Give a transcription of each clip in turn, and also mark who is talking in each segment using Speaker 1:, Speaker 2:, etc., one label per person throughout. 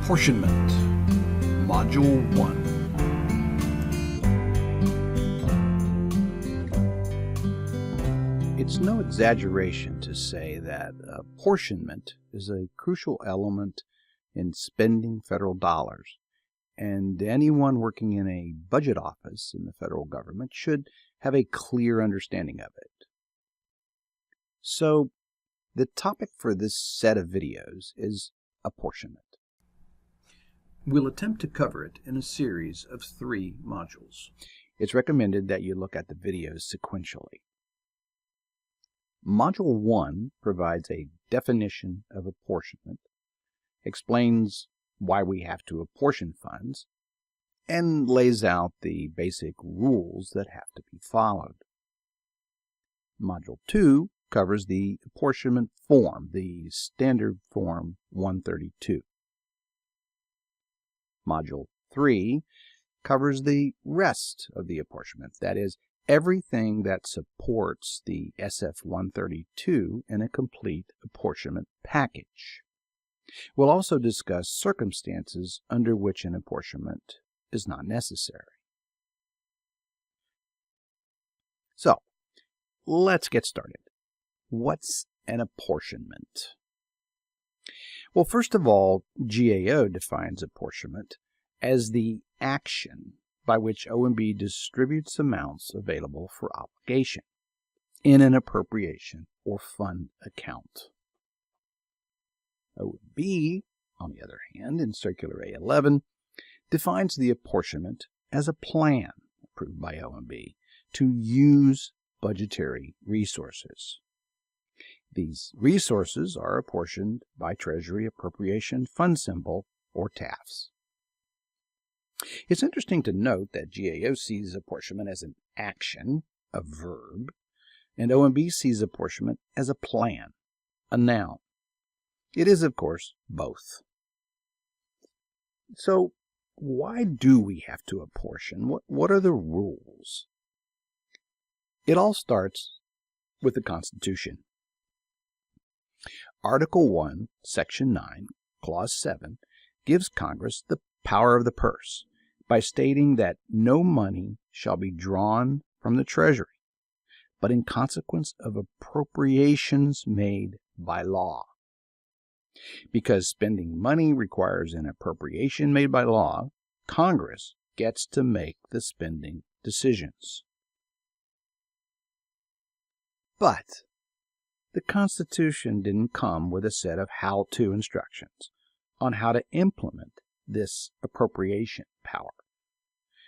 Speaker 1: Apportionment Module 1. It's no exaggeration to say that apportionment is a crucial element in spending federal dollars, and anyone working in a budget office in the federal government should have a clear understanding of it. So, the topic for this set of videos is apportionment. We'll attempt to cover it in a series of 3 modules. It's recommended that you look at the videos sequentially. Module 1 provides a definition of apportionment, explains why we have to apportion funds, and lays out the basic rules that have to be followed. Module 2 covers the apportionment form, the standard form 132. Module 3 covers the rest of the apportionment, that is, everything that supports the SF-132 in a complete apportionment package. We'll also discuss circumstances under which an apportionment is not necessary. So, let's get started. What's an apportionment? Well, first of all, GAO defines apportionment as the action by which OMB distributes amounts available for obligation in an appropriation or fund account. OMB, on the other hand, in Circular A11, defines the apportionment as a plan approved by OMB to use budgetary resources. These resources are apportioned by Treasury Appropriation Fund Symbol, or TAFs. It's interesting to note that GAO sees apportionment as an action, a verb, and OMB sees apportionment as a plan, a noun. It is, of course, both. So, why do we have to apportion? What are the rules? It all starts with the Constitution. Article 1, Section 9, Clause 7, gives Congress the power of the purse by stating that no money shall be drawn from the Treasury, but in consequence of appropriations made by law. Because spending money requires an appropriation made by law, Congress gets to make the spending decisions. But the Constitution didn't come with a set of how-to instructions on how to implement this appropriation power.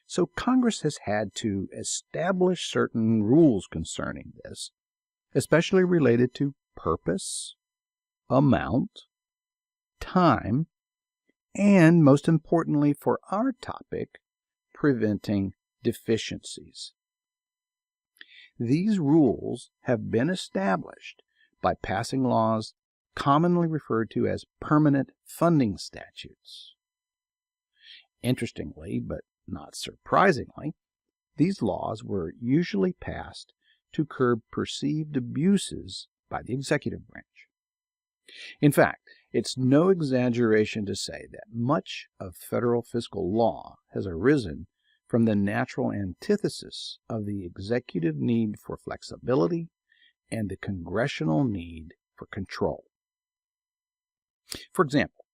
Speaker 1: So Congress has had to establish certain rules concerning this, especially related to purpose, amount, time, and most importantly for our topic, preventing deficiencies. These rules have been established by passing laws commonly referred to as permanent funding statutes. Interestingly, but not surprisingly, these laws were usually passed to curb perceived abuses by the executive branch. In fact, it's no exaggeration to say that much of federal fiscal law has arisen from the natural antithesis of the executive need for flexibility and the congressional need for control. For example,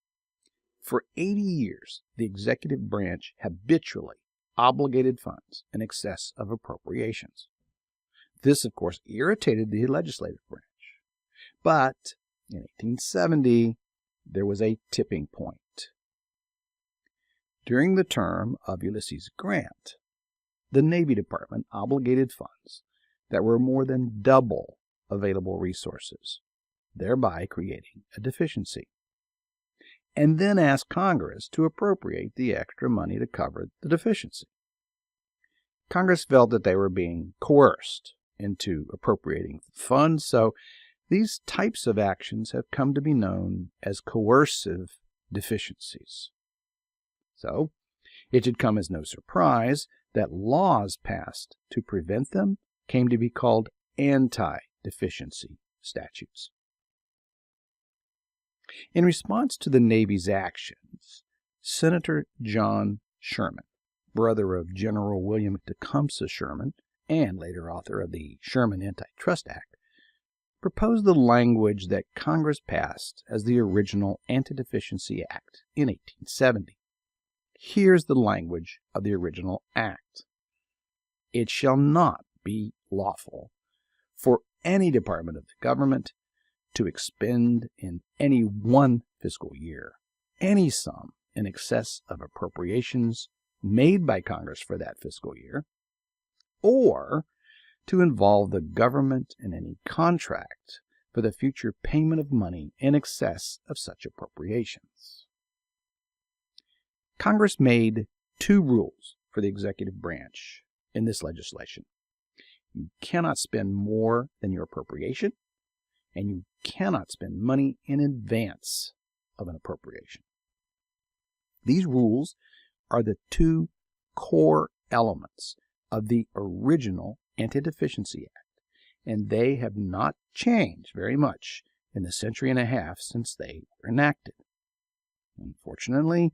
Speaker 1: for 80 years, the executive branch habitually obligated funds in excess of appropriations. This, of course, irritated the legislative branch. But in 1870, there was a tipping point. During the term of Ulysses Grant, the Navy Department obligated funds that were more than double available resources, thereby creating a deficiency, and then asked Congress to appropriate the extra money to cover the deficiency. Congress felt that they were being coerced into appropriating funds, so these types of actions have come to be known as coercive deficiencies. So, it should come as no surprise that laws passed to prevent them came to be called anti-deficiency statutes. In response to the Navy's actions, Senator John Sherman, brother of General William Tecumseh Sherman and later author of the Sherman Antitrust Act, proposed the language that Congress passed as the original Anti-Deficiency Act in 1870. Here's the language of the original act. It shall not be lawful for any department of the government to expend in any one fiscal year any sum in excess of appropriations made by Congress for that fiscal year, or to involve the government in any contract for the future payment of money in excess of such appropriations. Congress made two rules for the executive branch in this legislation. You cannot spend more than your appropriation, and you cannot spend money in advance of an appropriation. These rules are the two core elements of the original Anti-Deficiency Act, and they have not changed very much in the century and a half since they were enacted. Unfortunately,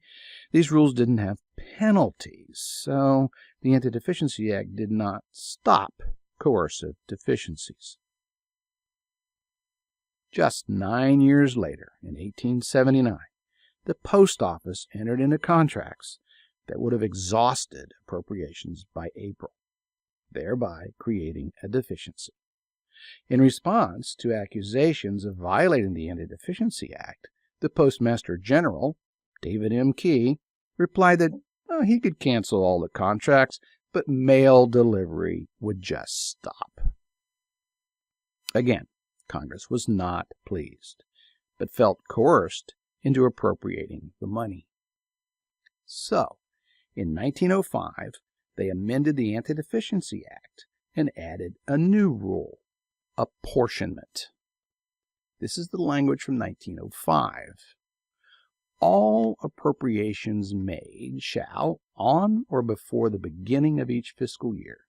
Speaker 1: these rules didn't have penalties, so the Anti-Deficiency Act did not stop coercive deficiencies. Just 9 years later, in 1879, the Post Office entered into contracts that would have exhausted appropriations by April, thereby creating a deficiency. In response to accusations of violating the Anti-Deficiency Act, the Postmaster General, David M. Key, replied that he could cancel all the contracts, but mail delivery would just stop. Again, Congress was not pleased, but felt coerced into appropriating the money. So, in 1905, they amended the Anti-Deficiency Act and added a new rule, apportionment. This is the language from 1905. All appropriations made shall, on or before the beginning of each fiscal year,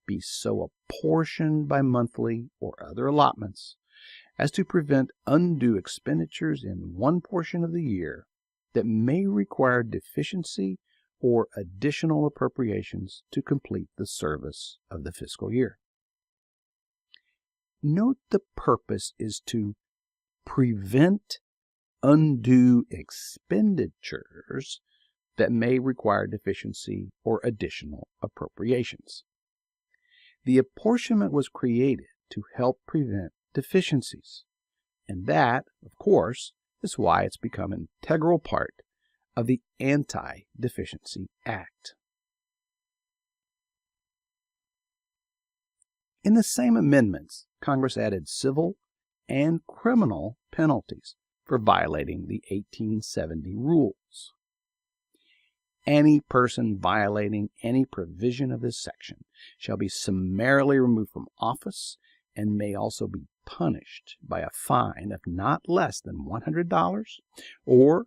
Speaker 1: be so apportioned by monthly or other allotments as to prevent undue expenditures in one portion of the year that may require deficiency or additional appropriations to complete the service of the fiscal year. Note the purpose is to prevent undue expenditures that may require deficiency or additional appropriations. The apportionment was created to help prevent deficiencies, and that, of course, is why it's become an integral part of the Anti-Deficiency Act. In the same amendments, Congress added civil and criminal penalties for violating the 1870 rules. Any person violating any provision of this section shall be summarily removed from office and may also be punished by a fine of not less than $100 or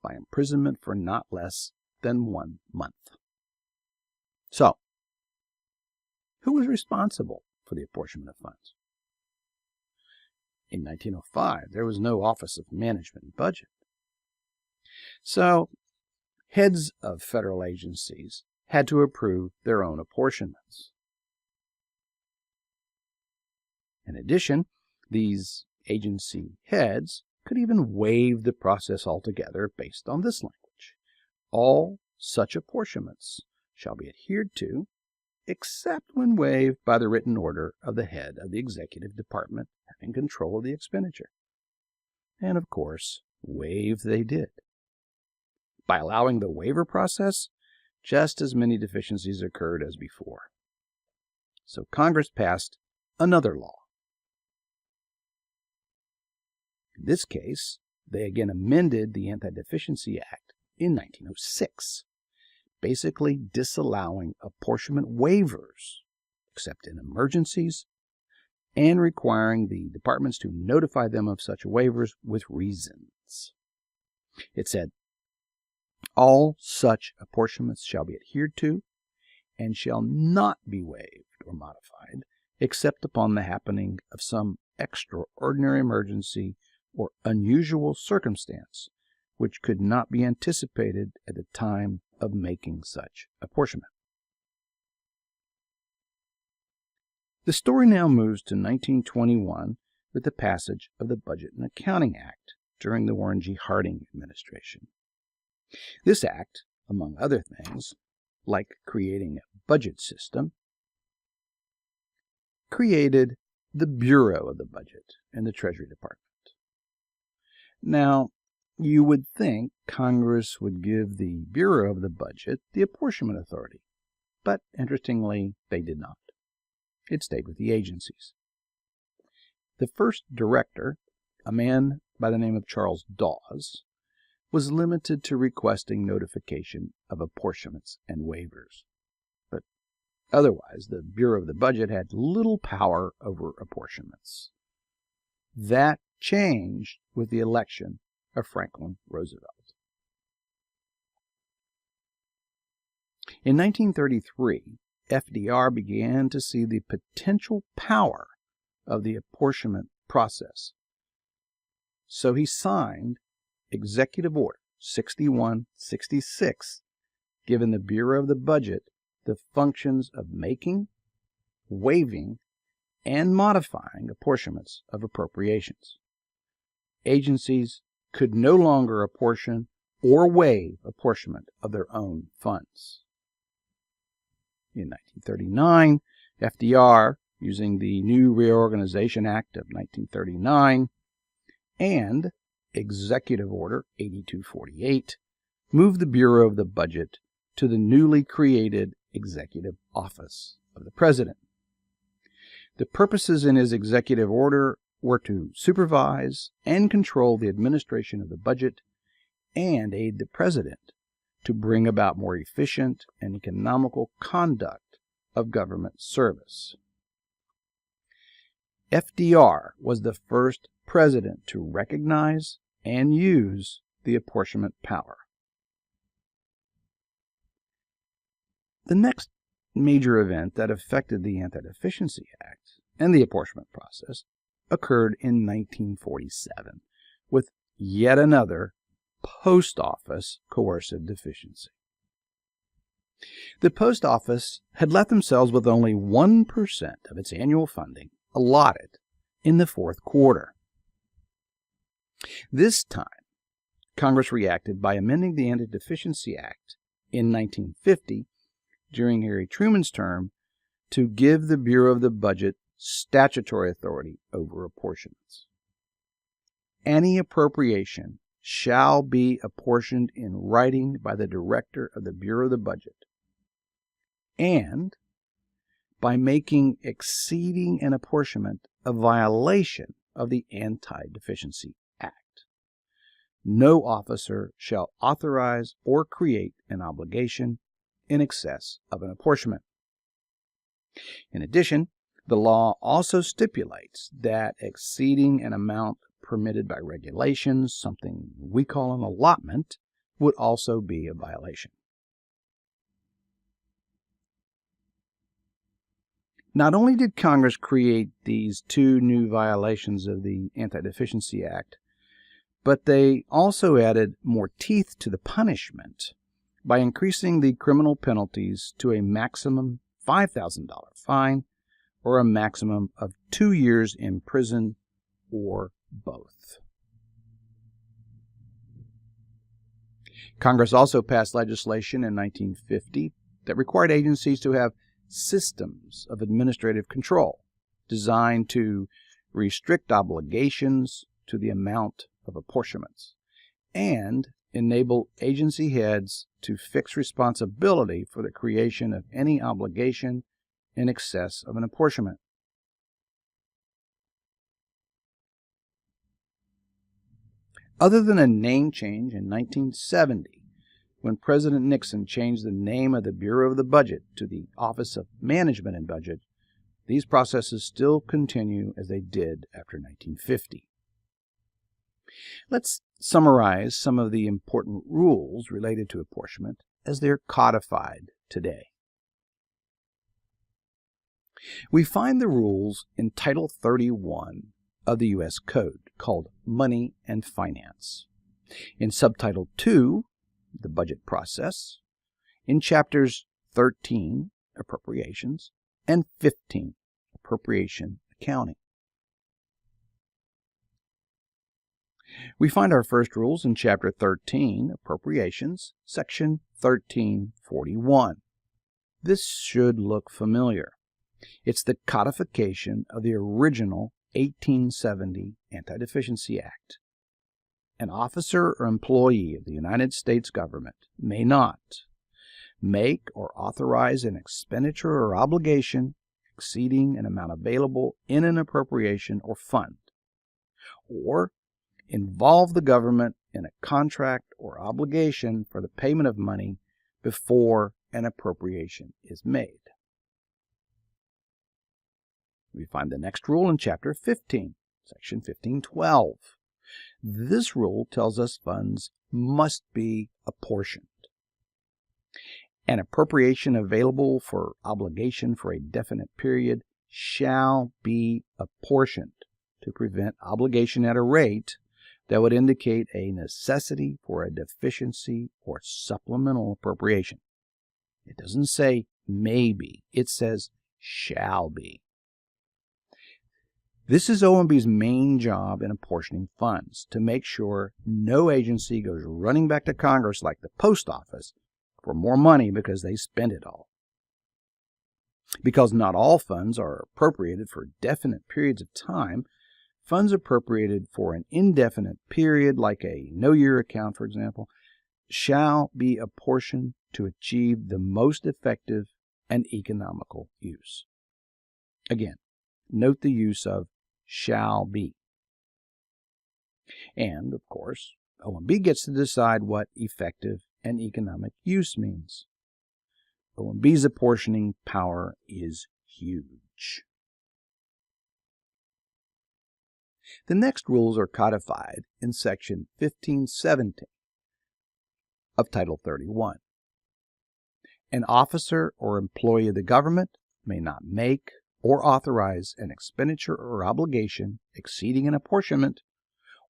Speaker 1: by imprisonment for not less than 1 month. So, who was responsible for the apportionment of funds? In 1905, there was no Office of Management and Budget. So, heads of federal agencies had to approve their own apportionments. In addition, these agency heads could even waive the process altogether based on this language. All such apportionments shall be adhered to, except when waived by the written order of the head of the executive department having control of the expenditure. And of course, waive they did. By allowing the waiver process, just as many deficiencies occurred as before. So Congress passed another law. In this case, they again amended the Anti-Deficiency Act in 1906, basically disallowing apportionment waivers, except in emergencies, and requiring the departments to notify them of such waivers with reasons. It said, all such apportionments shall be adhered to and shall not be waived or modified except upon the happening of some extraordinary emergency or unusual circumstance which could not be anticipated at the time of making such apportionment. The story now moves to 1921 with the passage of the Budget and Accounting Act during the Warren G. Harding administration. This act, among other things, like creating a budget system, created the Bureau of the Budget in the Treasury Department. Now, you would think Congress would give the Bureau of the Budget the apportionment authority, but interestingly, they did not. It stayed with the agencies. The first director, a man by the name of Charles Dawes, was limited to requesting notification of apportionments and waivers. But otherwise, the Bureau of the Budget had little power over apportionments. That changed with the election of Franklin Roosevelt. In 1933, FDR began to see the potential power of the apportionment process. So he signed Executive Order 6166, giving the Bureau of the Budget the functions of making, waiving, and modifying apportionments of appropriations. Agencies could no longer apportion or waive apportionment of their own funds. In 1939, FDR, using the new Reorganization Act of 1939 and Executive Order 8248, moved the Bureau of the Budget to the newly created Executive Office of the President. The purposes in his executive order were to supervise and control the administration of the budget and aid the President to bring about more efficient and economical conduct of government service. FDR was the first president to recognize and use the apportionment power. The next major event that affected the Anti-Deficiency Act and the apportionment process occurred in 1947 with yet another post office coercive deficiency. The post office had left themselves with only 1% of its annual funding allotted in the fourth quarter. This time, Congress reacted by amending the Anti-Deficiency Act in 1950 during Harry Truman's term to give the Bureau of the Budget statutory authority over apportionments. Any appropriation shall be apportioned in writing by the Director of the Bureau of the Budget, and by making exceeding an apportionment a violation of the Anti-Deficiency Act. No officer shall authorize or create an obligation in excess of an apportionment. In addition, the law also stipulates that exceeding an amount permitted by regulations, something we call an allotment, would also be a violation. Not only did Congress create these two new violations of the Anti-Deficiency Act, but they also added more teeth to the punishment by increasing the criminal penalties to a maximum $5,000 fine or a maximum of 2 years in prison or both. Congress also passed legislation in 1950 that required agencies to have systems of administrative control designed to restrict obligations to the amount of apportionments and enable agency heads to fix responsibility for the creation of any obligation in excess of an apportionment. Other than a name change in 1970, when President Nixon changed the name of the Bureau of the Budget to the Office of Management and Budget, these processes still continue as they did after 1950. Let's summarize some of the important rules related to apportionment as they're codified today. We find the rules in Title 31 of the U.S. Code, called Money and Finance. In Subtitle 2, the budget process, in Chapters 13, Appropriations, and 15, Appropriation Accounting. We find our first rules in Chapter 13, Appropriations, Section 1341. This should look familiar. It's the codification of the original 1870 Anti-Deficiency Act. An officer or employee of the United States government may not make or authorize an expenditure or obligation exceeding an amount available in an appropriation or fund, or involve the government in a contract or obligation for the payment of money before an appropriation is made. We find the next rule in Chapter 15, Section 1512. This rule tells us funds must be apportioned. An appropriation available for obligation for a definite period shall be apportioned to prevent obligation at a rate that would indicate a necessity for a deficiency or supplemental appropriation. It doesn't say may be, it says shall be. This is OMB's main job in apportioning funds, to make sure no agency goes running back to Congress like the post office for more money because they spent it all. Because not all funds are appropriated for definite periods of time, funds appropriated for an indefinite period, like a no-year account, for example, shall be apportioned to achieve the most effective and economical use. Again, note the use of shall be. And, of course, OMB gets to decide what effective and economic use means. OMB's apportioning power is huge. The next rules are codified in Section 1517 of Title 31. An officer or employee of the government may not make or authorize an expenditure or obligation exceeding an apportionment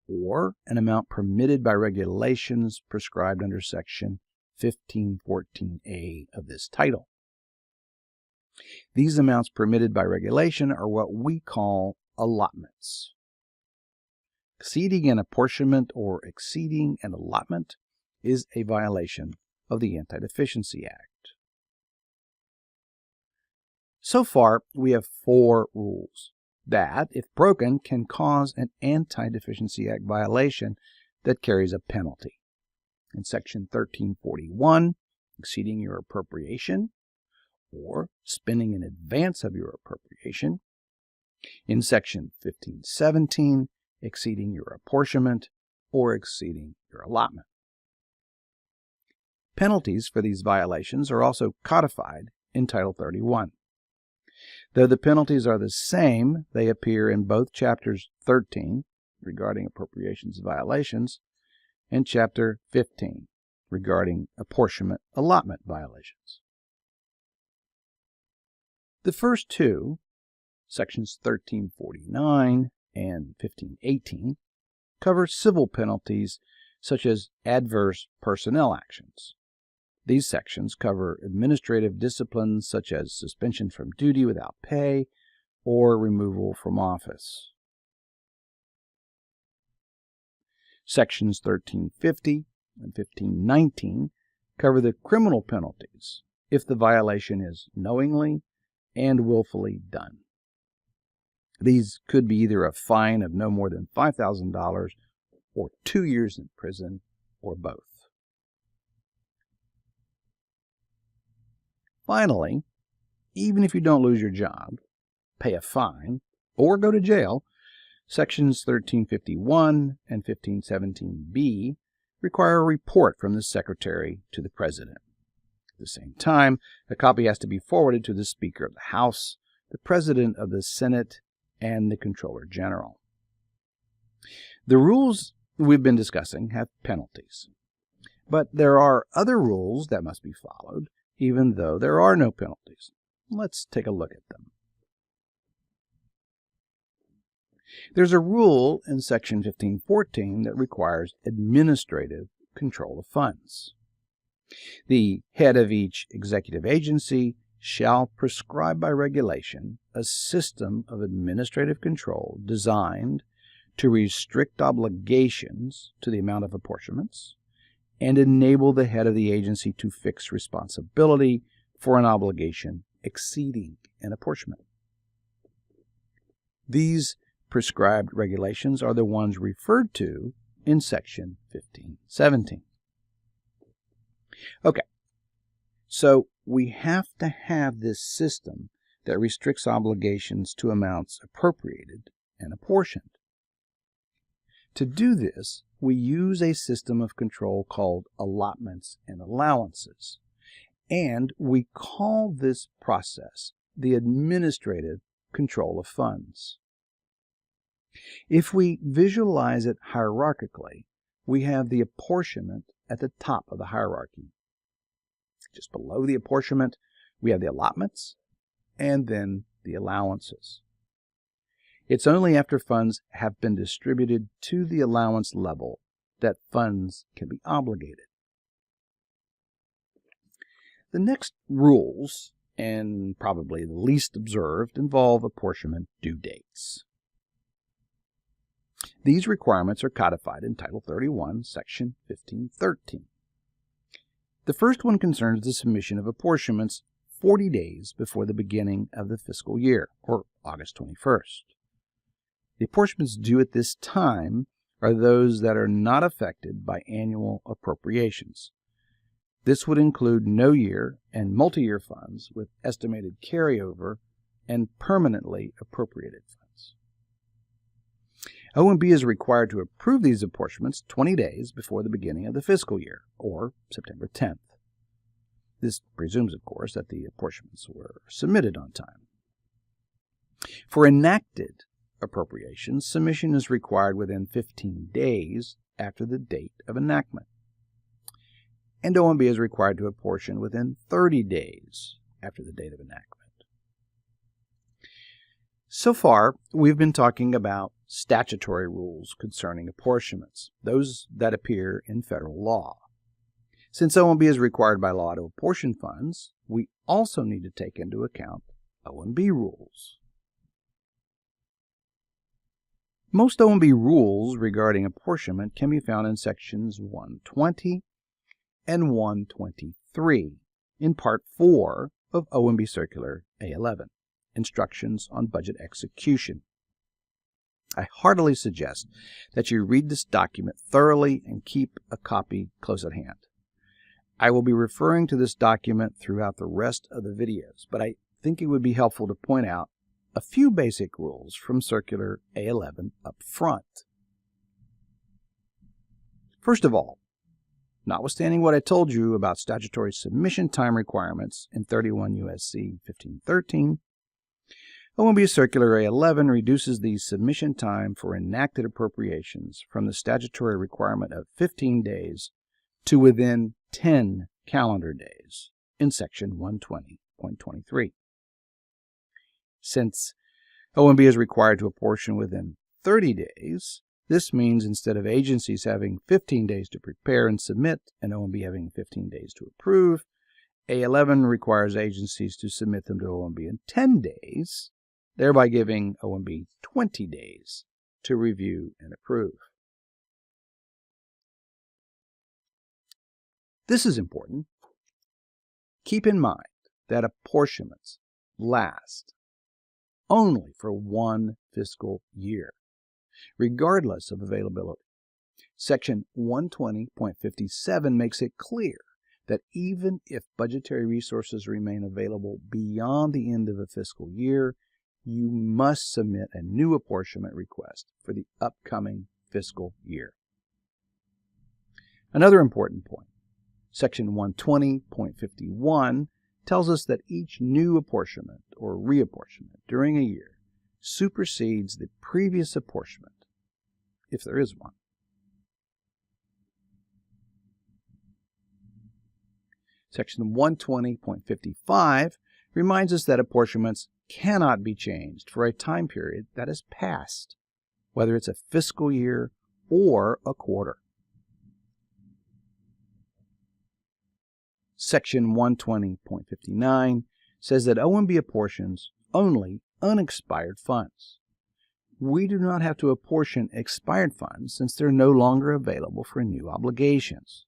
Speaker 1: or an amount permitted by regulations prescribed under Section 1514A of this title. These amounts permitted by regulation are what we call allotments. Exceeding an apportionment or exceeding an allotment is a violation of the Anti-Deficiency Act. So far, we have 4 rules that, if broken, can cause an Anti-Deficiency Act violation that carries a penalty. In Section 1341, exceeding your appropriation or spending in advance of your appropriation. In Section 1517, exceeding your apportionment or exceeding your allotment. Penalties for these violations are also codified in Title 31. Though the penalties are the same, they appear in both Chapters 13, regarding appropriations violations, and Chapter 15, regarding apportionment allotment violations. The first 2, Sections 1349 and 1518, cover civil penalties such as adverse personnel actions. These sections cover administrative disciplines such as suspension from duty without pay or removal from office. Sections 1350 and 1519 cover the criminal penalties if the violation is knowingly and willfully done. These could be either a fine of no more than $5,000 or 2 years in prison, or both. Finally, even if you don't lose your job, pay a fine, or go to jail, Sections 1351 and 1517B require a report from the Secretary to the President. At the same time, a copy has to be forwarded to the Speaker of the House, the President of the Senate, and the Comptroller General. The rules we've been discussing have penalties, but there are other rules that must be followed, even though there are no penalties. Let's take a look at them. There's a rule in Section 1514 that requires administrative control of funds. The head of each executive agency shall prescribe by regulation a system of administrative control designed to restrict obligations to the amount of apportionments and enable the head of the agency to fix responsibility for an obligation exceeding an apportionment. These prescribed regulations are the ones referred to in Section 1517. Okay, so we have to have this system that restricts obligations to amounts appropriated and apportioned. To do this, we use a system of control called allotments and allowances, and we call this process the administrative control of funds. If we visualize it hierarchically, we have the apportionment at the top of the hierarchy. Just below the apportionment, we have the allotments and then the allowances. It's only after funds have been distributed to the allowance level that funds can be obligated. The next rules, and probably the least observed, involve apportionment due dates. These requirements are codified in Title 31, Section 1513. The first one concerns the submission of apportionments 40 days before the beginning of the fiscal year, or August 21st. The apportionments due at this time are those that are not affected by annual appropriations. This would include no-year and multi-year funds with estimated carryover and permanently appropriated funds. OMB is required to approve these apportionments 20 days before the beginning of the fiscal year, or September 10th. This presumes, of course, that the apportionments were submitted on time. For enacted appropriations, submission is required within 15 days after the date of enactment. And OMB is required to apportion within 30 days after the date of enactment. So far, we've been talking about statutory rules concerning apportionments, those that appear in federal law. Since OMB is required by law to apportion funds, we also need to take into account OMB rules. Most OMB rules regarding apportionment can be found in Sections 120 and 123 in Part 4 of OMB Circular A11, Instructions on Budget Execution. I heartily suggest that you read this document thoroughly and keep a copy close at hand. I will be referring to this document throughout the rest of the videos, but I think it would be helpful to point out a few basic rules from Circular A11 up front. First of all, notwithstanding what I told you about statutory submission time requirements in 31 U.S.C. 1513, OMB Circular A11 reduces the submission time for enacted appropriations from the statutory requirement of 15 days to within 10 calendar days in Section 120.23. Since OMB is required to apportion within 30 days, this means instead of agencies having 15 days to prepare and submit and OMB having 15 days to approve, A11 requires agencies to submit them to OMB in 10 days, thereby giving OMB 20 days to review and approve. This is important. Keep in mind that apportionments last only for one fiscal year, regardless of availability. Section 120.57 makes it clear that even if budgetary resources remain available beyond the end of a fiscal year, you must submit a new apportionment request for the upcoming fiscal year. Another important point, Section 120.51 tells us that each new apportionment or reapportionment during a year supersedes the previous apportionment, if there is one. Section 120.55 reminds us that apportionments cannot be changed for a time period that is past. whether it's a fiscal year or a quarter. Section 120.59 says that OMB apportions only unexpired funds. We do not have to apportion expired funds since they're no longer available for new obligations.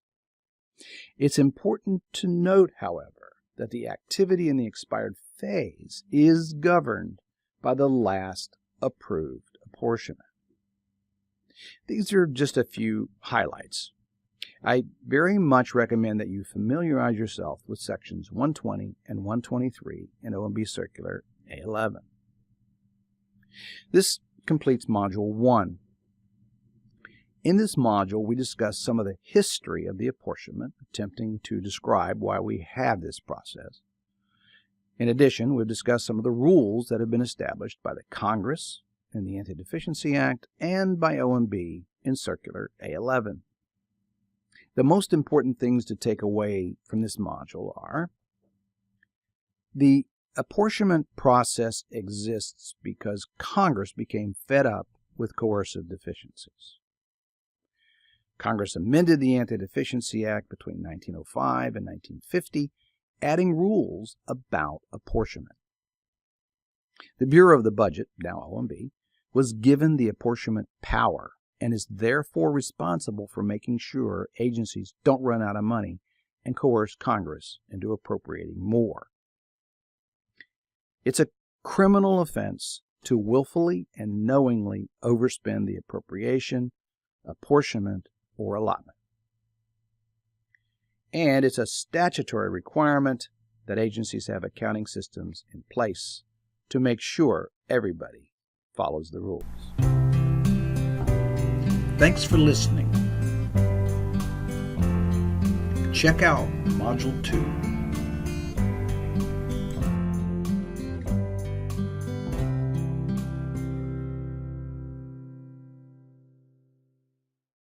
Speaker 1: It's important to note, however, that the activity in the expired phase is governed by the last approved apportionment. These are just a few highlights. I very much recommend that you familiarize yourself with sections 120 and 123 in OMB Circular A11. This completes Module 1. In this module, we discuss some of the history of the apportionment, attempting to describe why we have this process. In addition, we've discussed some of the rules that have been established by the Congress in the Anti-Deficiency Act and by OMB in Circular A11. The most important things to take away from this module are: the apportionment process exists because Congress became fed up with coercive deficiencies. Congress amended the Anti-Deficiency Act between 1905 and 1950, adding rules about apportionment. The Bureau of the Budget, now OMB, was given the apportionment power and is therefore responsible for making sure agencies don't run out of money and coerce Congress into appropriating more. It's a criminal offense to willfully and knowingly overspend the appropriation, apportionment, or allotment. And it's a statutory requirement that agencies have accounting systems in place to make sure everybody follows the rules. Thanks for listening. Check out Module 2